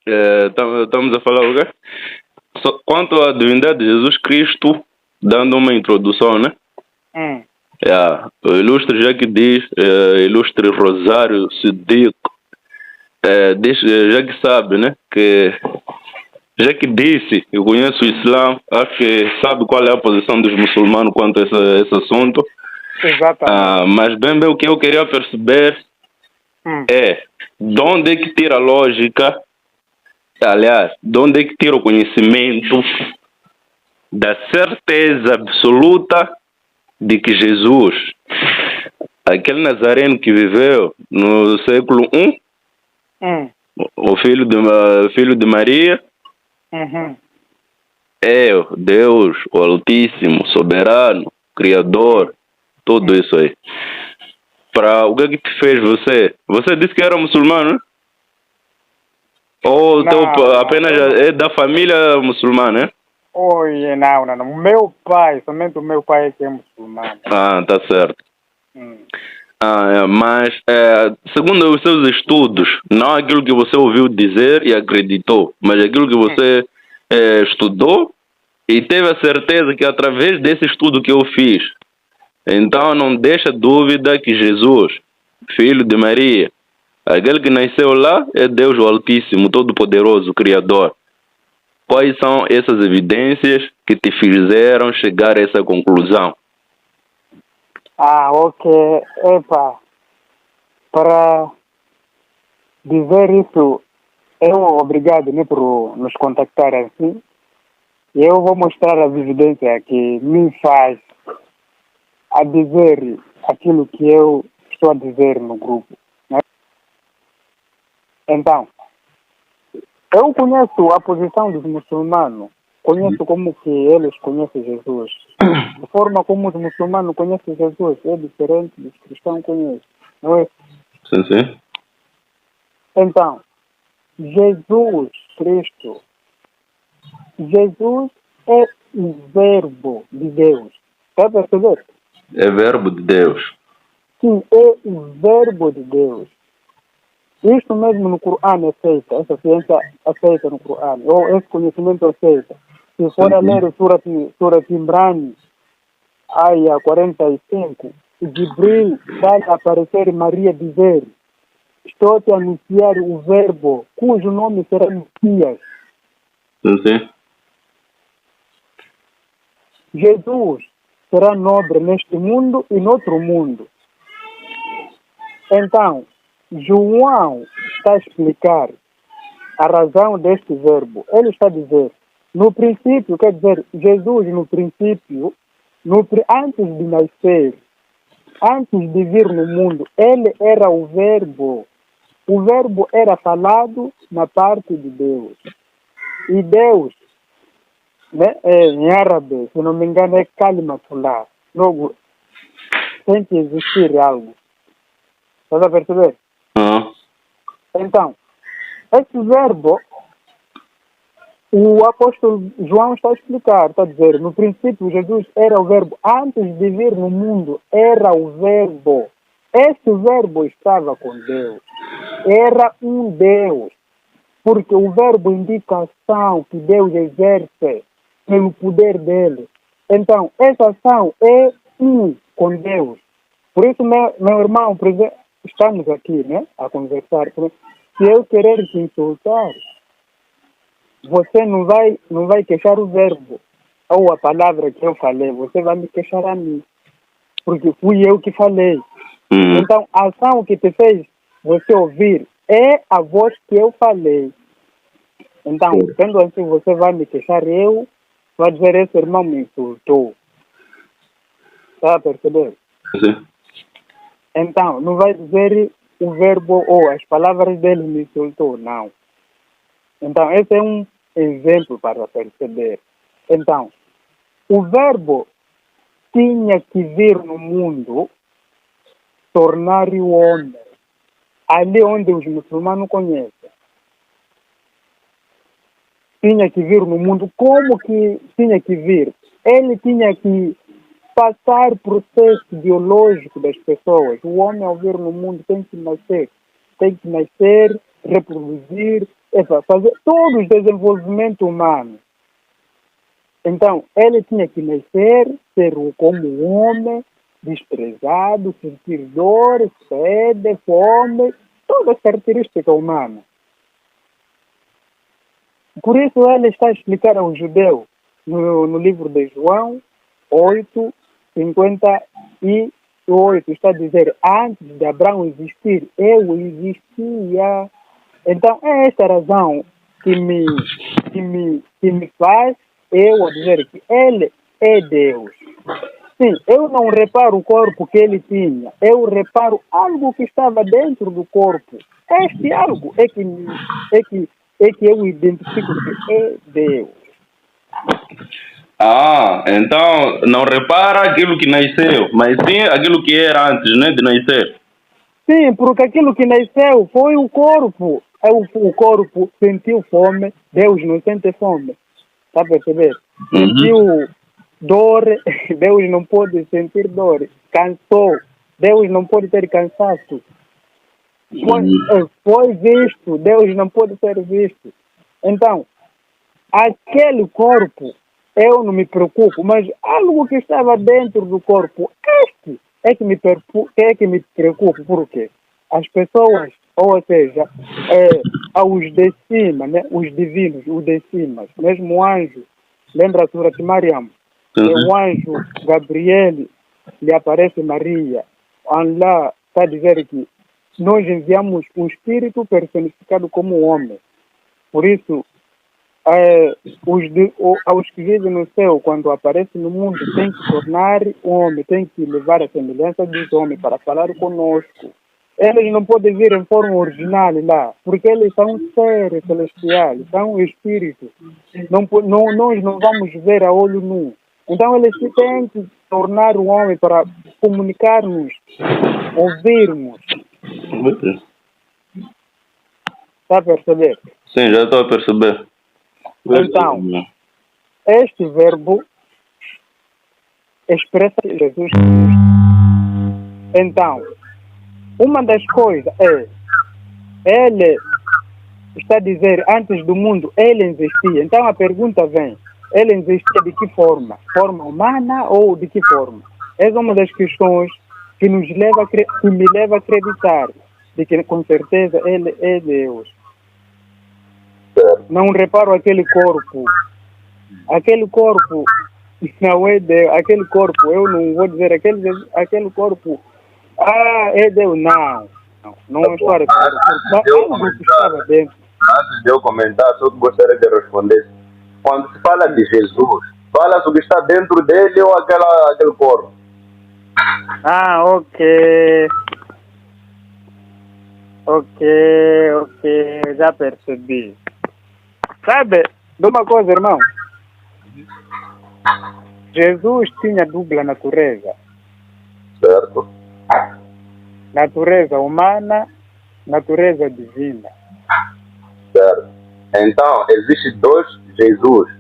Estamos a falar o quê? Quanto à divindade de Jesus Cristo, dando uma introdução, né? O ilustre já que diz, ilustre Rosário Sidico, diz, já que sabe, né? Que já que disse, eu conheço o Islã, acho que sabe qual é a posição dos muçulmanos quanto a esse assunto. Exatamente. Mas bem o que eu queria perceber é de onde é que tira a lógica, aliás, de onde é que tira o conhecimento da certeza absoluta de que Jesus, aquele Nazareno que viveu no século I, o filho de Maria, é o Deus, o Altíssimo, Soberano, Criador, tudo isso aí. Para o que é que te fez você? Você disse que era muçulmano, né? Ou apenas é da família muçulmana, né? Oi, não. Meu pai, somente o meu pai é que é muçulmano. Tá certo. Mas, segundo os seus estudos, não aquilo que você ouviu dizer e acreditou, mas aquilo que você estudou e teve a certeza que através desse estudo que eu fiz, então não deixa dúvida que Jesus, filho de Maria, aquele que nasceu lá, é Deus o Altíssimo, Todo-Poderoso, Criador. Quais são essas evidências que te fizeram chegar a essa conclusão? Ok. Epa, para dizer isso, obrigado, né, por nos contactar assim. Eu vou mostrar as evidências que me faz a dizer aquilo que eu estou a dizer no grupo, né? Então, eu conheço a posição dos muçulmanos, conheço como que eles conhecem Jesus. A forma como os muçulmanos conhecem Jesus é diferente dos cristãos conhecem, não é? Sim. Então, Jesus Cristo, Jesus é o verbo de Deus. Está a perceber? É verbo de Deus. Sim, é o verbo de Deus. Isto mesmo no Corão aceita, essa ciência aceita no Corão, ou esse conhecimento aceita. Se for a ler o Surat Imran, Aya 45, Jibril vai aparecer Maria dizer: estou te anunciar o verbo cujo nome será Messias. Sim. Jesus será nobre neste mundo e noutro mundo. Então, João está a explicar a razão deste verbo. Ele está a dizer, no princípio, quer dizer, Jesus no princípio, antes de nascer, antes de vir no mundo, ele era o verbo. O verbo era falado na parte de Deus. E Deus, né, em árabe, se não me engano, é kalimatullah. Logo, tem que existir algo. Estás a perceber? Então, esse verbo, o apóstolo João está a explicar, está a dizer, no princípio Jesus era o verbo, antes de vir no mundo, era o verbo. Esse verbo estava com Deus. Era um Deus. Porque o verbo indica a ação que Deus exerce pelo poder dele. Então, essa ação é um com Deus. Por isso, meu irmão, estamos aqui, né, a conversar. Se eu querer te insultar, você não vai queixar o verbo ou a palavra que eu falei. Você vai me queixar a mim. Porque fui eu que falei. Então, a ação que te fez você ouvir é a voz que eu falei. Então, sendo assim, você vai me queixar, vai dizer, esse irmão me insultou. Está a perceber? Sim. Então, não vai dizer o verbo ou as palavras dele me insultou, não. Então, esse é um exemplo para perceber. Então, o verbo tinha que vir no mundo, tornar o homem, ali onde os muçulmanos conhecem. Tinha que vir no mundo. Como que tinha que vir? Ele tinha que passar o processo biológico das pessoas. O homem, ao vir no mundo, tem que nascer, reproduzir, fazer todo o desenvolvimento humano. Então, ele tinha que nascer, ser como um homem, desprezado, sentir dor, sede, fome, toda a característica humana. Por isso ele está a explicar ao judeu no livro de João 8:58, está a dizer, antes de Abraão existir, eu existia. Então é esta razão que me faz eu dizer que ele é Deus. Sim, eu não reparo o corpo que ele tinha, eu reparo algo que estava dentro do corpo. Este algo é que eu identifico que é Deus. Então não repara aquilo que nasceu, mas sim aquilo que era antes, né, de nascer. Sim, porque aquilo que nasceu foi o corpo. O corpo sentiu fome, Deus não sente fome. Está a perceber? Sentiu dor, Deus não pode sentir dor. Cansou, Deus não pode ter cansaço. Foi visto, Deus não pode ser visto. Então, aquele corpo, eu não me preocupo, mas algo que estava dentro do corpo, este é que me preocupa. Por quê? As pessoas, ou seja, aos de cima, né, os divinos, os de cima, mesmo o anjo, lembra a Surah de Mariam? O anjo Gabriel lhe aparece Maria. Allah está a dizer que nós enviamos um espírito personificado como homem. Por isso, aos que vivem no céu, quando aparecem no mundo, tem que tornar homem, tem que levar a semelhança dos homens para falar conosco. Eles não podem vir em forma original lá, porque eles são seres celestiais, são espíritos. Nós não vamos ver a olho nu. Então eles têm que tornar o homem para comunicar-nos, ouvirmos. Está a perceber? Sim, já estou a perceber. Então, este verbo expressa Jesus Cristo. Então, uma das coisas é, ele está a dizer, antes do mundo, ele existia. Então a pergunta vem, ele existia de que forma? Forma humana ou de que forma? Essa é uma das questões que me leva a acreditar de que com certeza ele é Deus. Não reparo aquele corpo. Aquele corpo não é Deus. Aquele corpo, eu não vou dizer aquele corpo. É Deus. Não estou a reparar. Antes de eu comentar, só gostaria de responder. Quando se fala de Jesus, fala-se o que está dentro dele ou aquele corpo? Ok, já percebi. Sabe, de uma coisa, irmão? Jesus tinha dupla natureza. Certo. Natureza humana, natureza divina. Certo. Então, existe dois Jesus.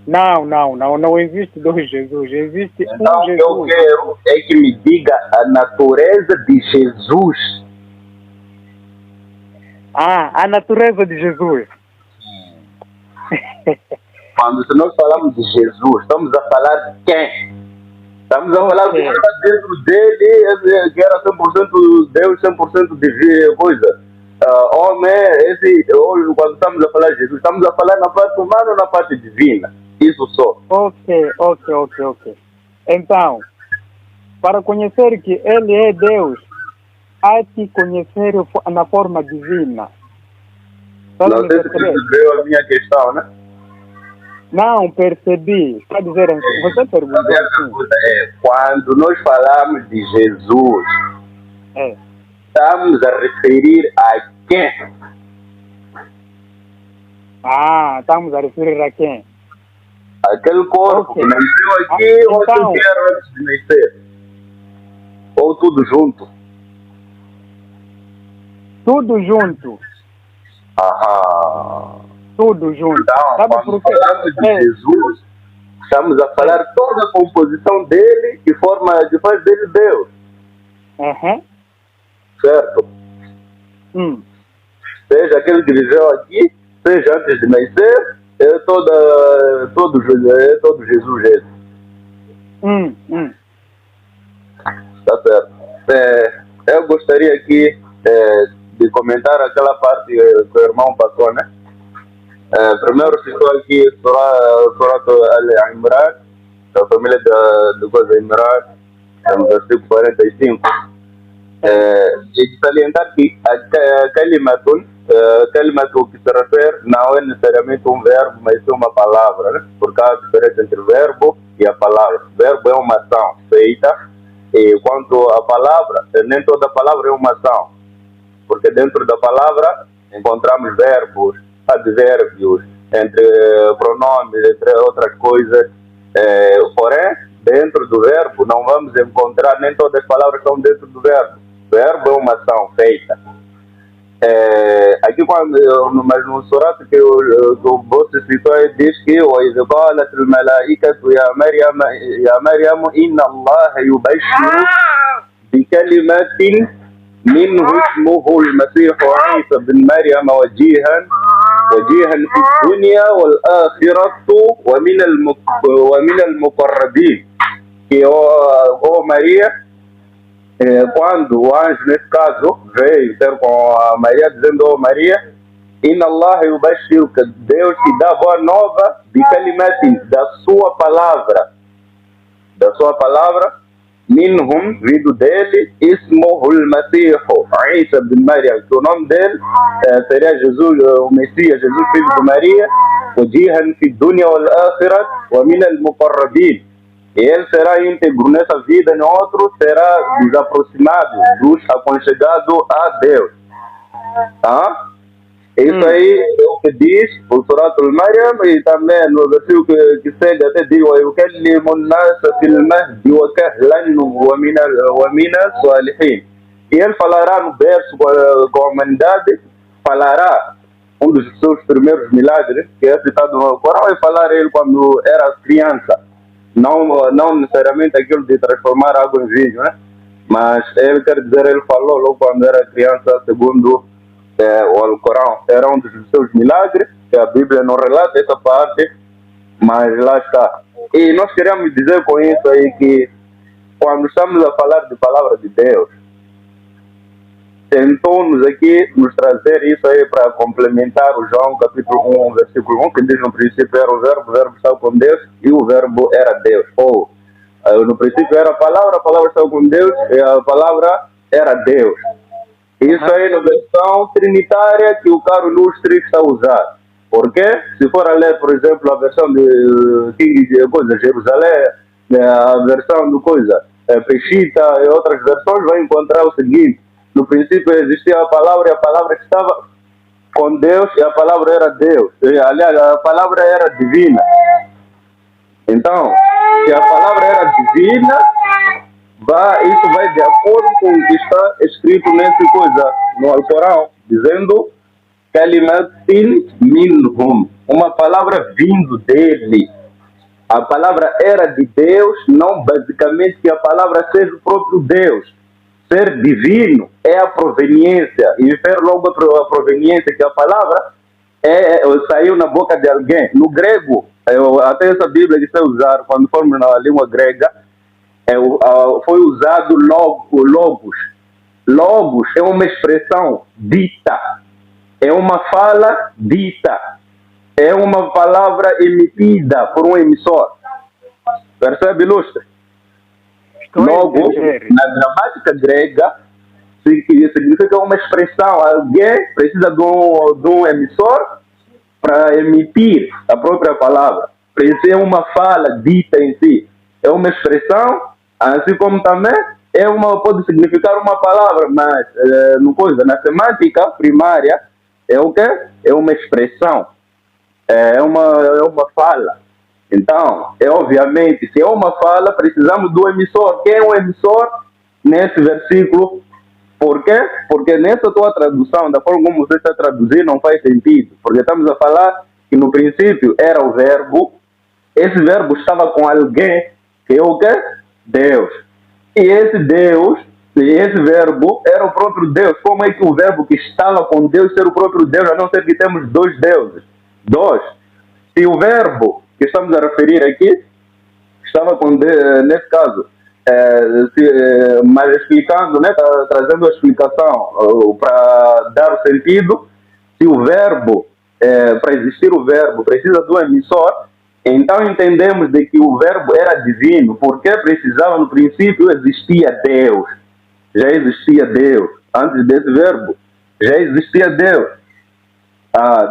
Não existe dois Jesus. Existe então, um Jesus. Eu quero é que me diga a natureza de Jesus. A natureza de Jesus. Quando nós falamos de Jesus, estamos a falar de quem? Estamos a falar do que está dentro dele, que era 100% Deus, 100% de coisa. Homem, quando estamos a falar de Jesus, estamos a falar na parte humana ou na parte divina? Isso só. Ok. Então, para conhecer que ele é Deus, há que conhecer na forma divina. Não sei se percebeu a minha questão, né? Não, percebi. Está a dizer, você perguntou assim. A pergunta é, quando nós falamos de Jesus, estamos a referir a quem? Estamos a referir a quem? Aquele corpo que nasceu aqui ou aquele que era antes de nascer? Ou tudo junto? Tudo junto. Tudo junto. Então, sabe quando falamos de Jesus, estamos a falar toda a composição dele e forma que faz dele Deus. Certo? seja aquele que viveu aqui, seja antes de nascer, todo Jesus esse. Tá certo. Eu gostaria aqui de comentar aquela parte que o irmão passou, né? Primeiro citou aqui Surat Al-Imran, da família do Coisa Imran, no versículo 45. E de salientar que a Kalimatu que se refere não é necessariamente um verbo, mas é uma palavra, né? Por causa da diferença entre o verbo e a palavra. O verbo é uma ação feita, e quanto a palavra, nem toda palavra é uma ação, porque dentro da palavra encontramos verbos, advérbios, entre pronomes, entre outras coisas. Porém, dentro do verbo não vamos encontrar, nem todas as palavras estão dentro do verbo. O verbo é uma ação feita. Aqui mas no surat que o você citou, diz que وَإِذْ قَالَتِ الْمَلَائِكَةُ يَا مَرْيَمُ إِنَّ اللَّهَ يُبَشِّرُكِ بِكَلِمَةٍ منه اسمه المسيح عيسى بن مريم وجيها في الدنيا والآخرة ومن المقربين. Que Maria, quando o anjo, nesse caso, veio ter com a Maria, dizendo: Maria, Inna Allah yubashiruka, Deus te dá boa nova de kalimatin, da sua palavra. Minhum, vindo dele, Ismuhul Masihu, Isa bin Maryam, que o nome dele seria Jesus, o Messias, Jesus, filho de Maria, Wajihan fi dunya wal akhirat, wa min al muqarrabin. E ele será íntegro nessa vida, no outro será desaproximado, dos aconchegado a Deus. Isso aí é o que diz o Surat Al-Maryam, e também no versículo que segue até diz: وَيُكَلِّمُ النَّاسَ فِي الْمَهْدِ وَكَهْلًا وَمِنَ الصَّالِحِينَ. E ele falará no berço com a humanidade, falará um dos seus primeiros milagres, que é citado no Corão, e falar ele quando era criança. Não necessariamente aquilo de transformar água em vinho, né? Mas ele quer dizer, ele falou logo quando era criança, segundo o Alcorão. Era um dos seus milagres, que a Bíblia não relata essa parte, mas lá está. E nós queremos dizer com isso aí que, quando estamos a falar de palavra de Deus, tentou-nos aqui nos trazer isso aí para complementar o João capítulo 1, versículo 1, que diz: no princípio era o verbo estava com Deus e o verbo era Deus. Ou, no princípio era a palavra estava com Deus e a palavra era Deus. Isso aí na versão trinitária que o caro ilustre está a usar. Porque, se for a ler, por exemplo, a versão de Jerusalém, a versão do Peshita e outras versões, vai encontrar o seguinte: no princípio existia a palavra, e a palavra estava com Deus, e a palavra era Deus. Aliás, a palavra era divina. Então, se a palavra era divina, isso vai de acordo com o que está escrito no Alcorão, dizendo Kalimatin minhum, uma palavra vindo dele. A palavra era de Deus, não basicamente que a palavra seja o próprio Deus. Ser divino é a proveniência, e ver logo a proveniência que a palavra saiu na boca de alguém. No grego, até essa Bíblia que se usar, quando formos na língua grega, foi usado logos. Logos é uma expressão dita, é uma fala dita, é uma palavra emitida por um emissor. Percebe, ilustre? Logo, na gramática grega, significa uma expressão. Alguém precisa de um emissor para emitir a própria palavra. Precisa é uma fala dita em si. É uma expressão, assim como também pode significar uma palavra, mas na semântica primária é o quê? É uma expressão. É uma fala. Então, obviamente, se é uma fala, precisamos do emissor. Quem é o emissor nesse versículo? Por quê? Porque nessa tua tradução, da forma como você está traduzindo, não faz sentido. Porque estamos a falar que no princípio era o verbo, esse verbo estava com alguém, que é o quê? Deus. E esse Deus Se esse verbo era o próprio Deus, como é que o verbo que estava com Deus ser o próprio Deus, a não ser que temos dois deuses? Dois. Se o verbo que estamos a referir aqui estava com Deus, nesse caso, mas explicando, né, trazendo a explicação para dar o sentido, se o verbo, para existir o verbo, precisa do emissor, então entendemos de que o verbo era divino, porque precisava no princípio existia Deus. Já existia Deus. Antes desse verbo, já existia Deus.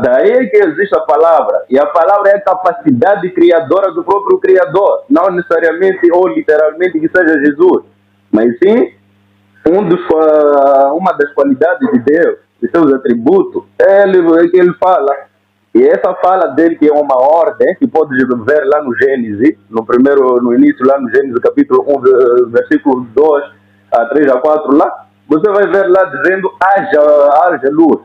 Daí é que existe a palavra. E a palavra é a capacidade criadora do próprio Criador. Não necessariamente ou literalmente que seja Jesus. Mas sim, uma das qualidades de Deus, de seus atributos, é que ele fala. E essa fala dele, que é uma ordem, que pode ver lá no Gênesis, no início, lá no Gênesis, capítulo 1, versículo 2 a 3 a 4, lá, você vai ver lá dizendo, haja luz.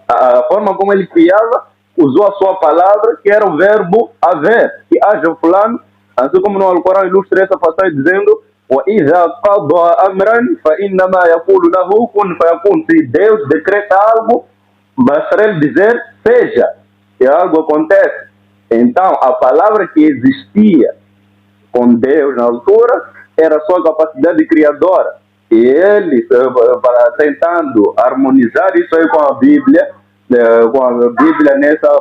A forma como ele criava, usou a sua palavra, que era o verbo haver, que haja fulano, assim como no Alcorão ilustra essa passagem dizendo, وَإِذَا قَضَى أَمْرًا فَإِنَّمَا يَقُولُ لَهُ كُنْ فَيَكُونُ. Se Deus decreta algo, basta ele dizer, seja, e algo acontece. Então, a palavra que existia com Deus na altura era a sua capacidade criadora. E ele, tentando harmonizar isso aí com a Bíblia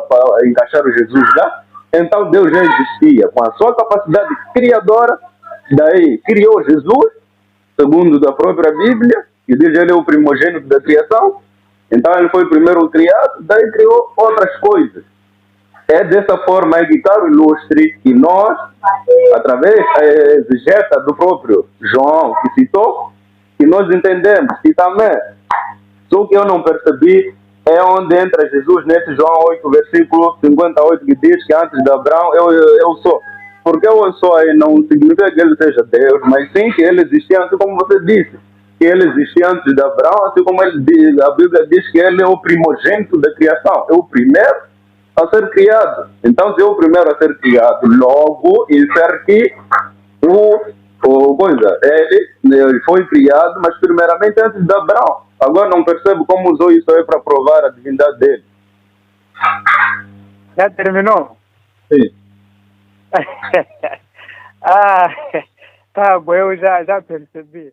para encaixar o Jesus lá, então Deus já existia. Com a sua capacidade criadora, daí criou Jesus, segundo da própria Bíblia, que diz que ele é o primogênito da criação. Então ele foi o primeiro criado, daí criou outras coisas. É dessa forma aí que Caro ilustre que nós, através da exegeta do próprio João que citou, que nós entendemos que também, só que eu não percebi, é onde entra Jesus nesse João 8, versículo 58, que diz que antes de Abraão eu sou. Porque eu sou aí não significa que ele seja Deus, mas sim que ele existia, assim como você disse, que ele existia antes de Abraão, assim como a Bíblia diz que ele é o primogênito da criação, é o primeiro a ser criado. Então, se é o primeiro a ser criado, logo, insere que ele foi criado, mas primeiramente antes de Abraão. Agora não percebo como usou isso aí para provar a divindade dele. Já terminou? Sim. Tá bom, eu já percebi.